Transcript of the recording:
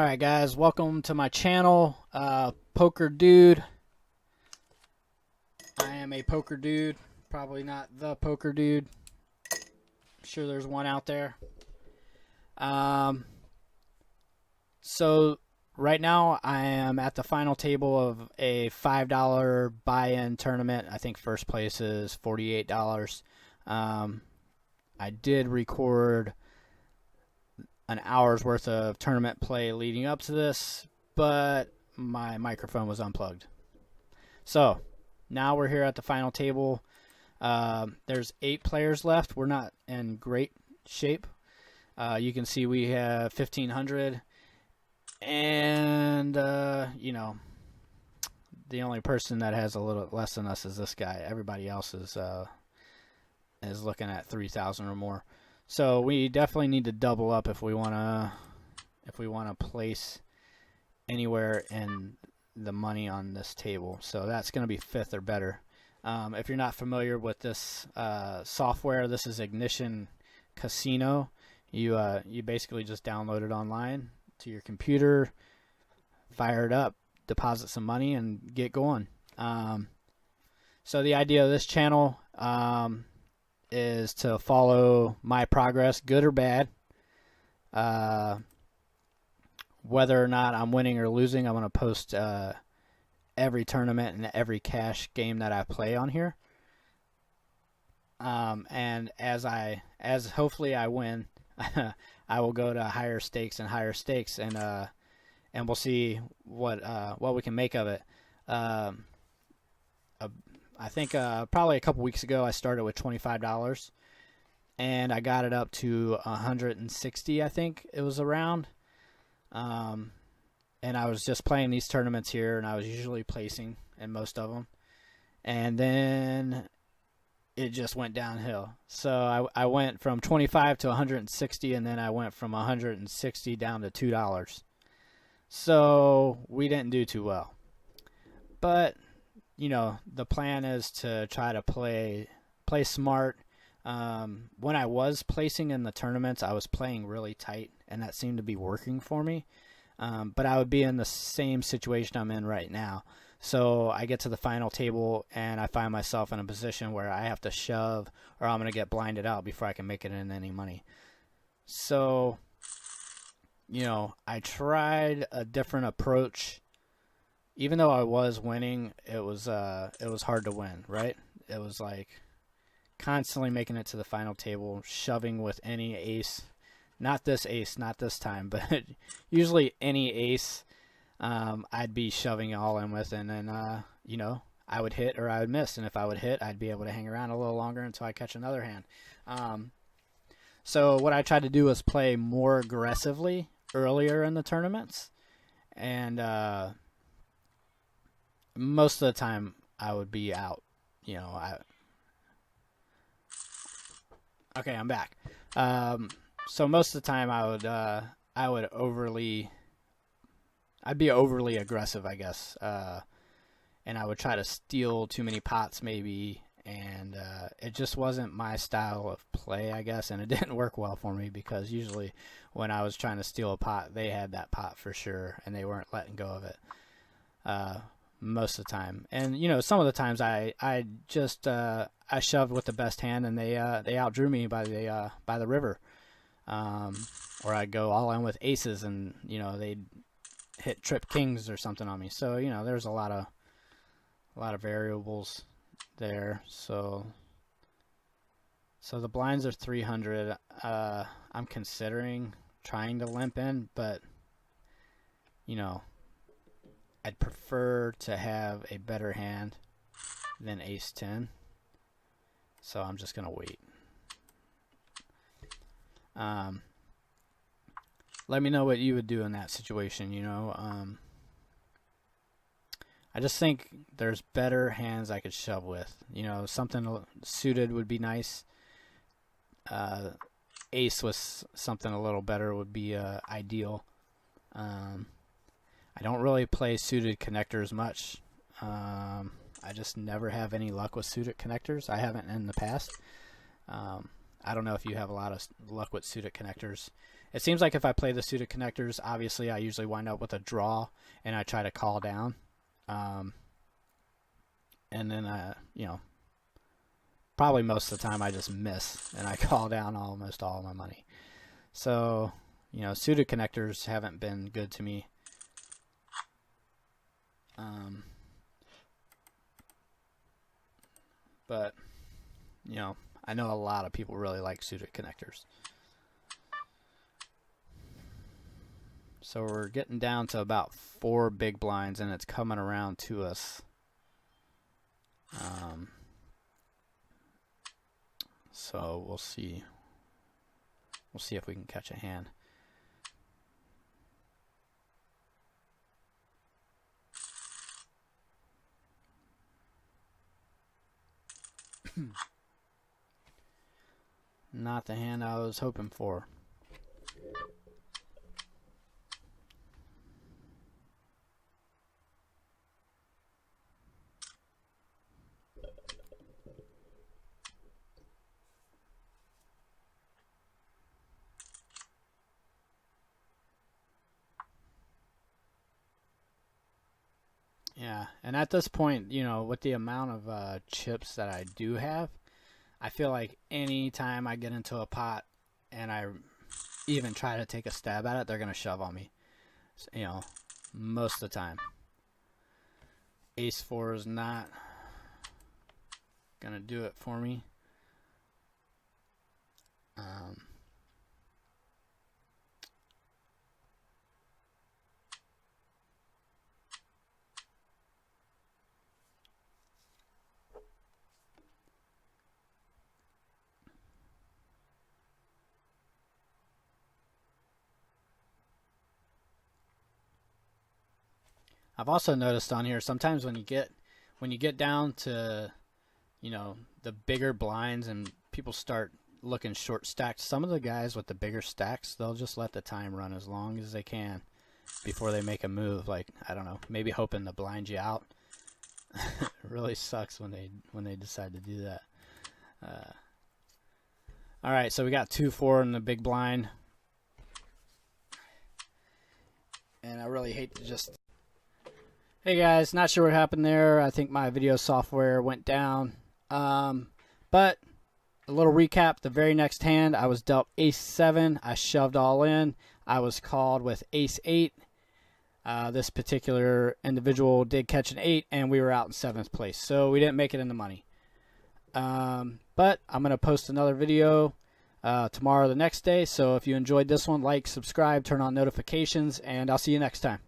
Alright guys, welcome to my channel, Poker Dude. I am a poker dude, probably not the poker dude. I'm sure there's one out there. So right now I am at the final table of a $5 buy-in tournament. I think first place is $48. I did record an hour's worth of tournament play leading up to this, but my microphone was unplugged. So now we're here at the final table. There's 8 players left. We're not in great shape. You can see we have 1,500, and you know, the only person that has a little less than us is this guy. Everybody else is looking at 3,000 or more. So we definitely need to double up if we wanna place anywhere in the money on this table. So that's gonna be 5th or better. If you're not familiar with this software, this is Ignition Casino. You basically just download it online to your computer, fire it up, deposit some money, and get going. So the idea of this channel is to follow my progress, good or bad. Whether or not I'm winning or losing, I'm going to post every tournament and every cash game that I play on here. And as hopefully I win, I will go to higher stakes, and we'll see what we can make of it. I think probably a couple weeks ago I started with $25, and I got it up to 160. I think it was around. And I was just playing these tournaments here, and I was usually placing in most of them, and then it just went downhill. So I went from 25 to 160, and then I went from 160 down to $2. So we didn't do too well, but you know, the plan is to try to play smart. When I was placing in the tournaments, I was playing really tight, and that seemed to be working for me. But I would be in the same situation I'm in right now. So I get to the final table, and I find myself in a position where I have to shove, or I'm going to get blinded out before I can make it in any money. So, you know, I tried a different approach. Even though I was winning, it was hard to win, right? It was like constantly making it to the final table, shoving with any ace. Not this ace, not this time, but usually any ace I'd be shoving all in with, and then, you know, I would hit or I would miss. And if I would hit, I'd be able to hang around a little longer until I catch another hand. So what I tried to do was play more aggressively earlier in the tournaments, and most of the time I would be out, you know. Okay, I'm back. So most of the time I'd be overly aggressive, I guess, and I would try to steal too many pots maybe, and it just wasn't my style of play, I guess, and it didn't work well for me, because usually when I was trying to steal a pot, they had that pot for sure, and they weren't letting go of it. Most of the time. And you know, some of the times I shoved with the best hand, and they outdrew me by the river. Or I'd go all in with aces, and you know, they'd hit trip kings or something on me. So you know, there's a lot of variables there. So the blinds are 300. I'm considering trying to limp in, but you know, I'd prefer to have a better hand than ace-10, so I'm just going to wait. Let me know what you would do in that situation, you know. I just think there's better hands I could shove with. You know, something suited would be nice. Ace with something a little better would be ideal. I don't really play suited connectors much. I just never have any luck with suited connectors. I haven't in the past. I don't know if you have a lot of luck with suited connectors. It seems like if I play the suited connectors, obviously I usually wind up with a draw, and I try to call down. And then, you know, probably most of the time I just miss, and I call down almost all my money. So, you know, suited connectors haven't been good to me. But, you know, I know a lot of people really like suited connectors. So we're getting down to about 4 big blinds, and it's coming around to us. So we'll see. We'll see if we can catch a hand. Not the hand I was hoping for. Yeah, and at this point, you know, with the amount of chips that I do have, I feel like any time I get into a pot and I even try to take a stab at it, they're going to shove on me. So, you know, most of the time. Ace 4 is not going to do it for me. I've also noticed on here sometimes when you get down to, you know, the bigger blinds and people start looking short stacked, some of the guys with the bigger stacks, they'll just let the time run as long as they can before they make a move. Like, I don't know, maybe hoping to blind you out. It really sucks when they decide to do that. All right, so we got 2-4 in the big blind, and I really hate to just. Hey guys, not sure what happened there. I think my video software went down. But a little recap. The very next hand, I was dealt ace 7. I shoved all in. I was called with ace 8. This particular individual did catch an 8, and we were out in 7th place. So we didn't make it in the money. But I'm going to post another video tomorrow or the next day. So if you enjoyed this one, like, subscribe, turn on notifications, and I'll see you next time.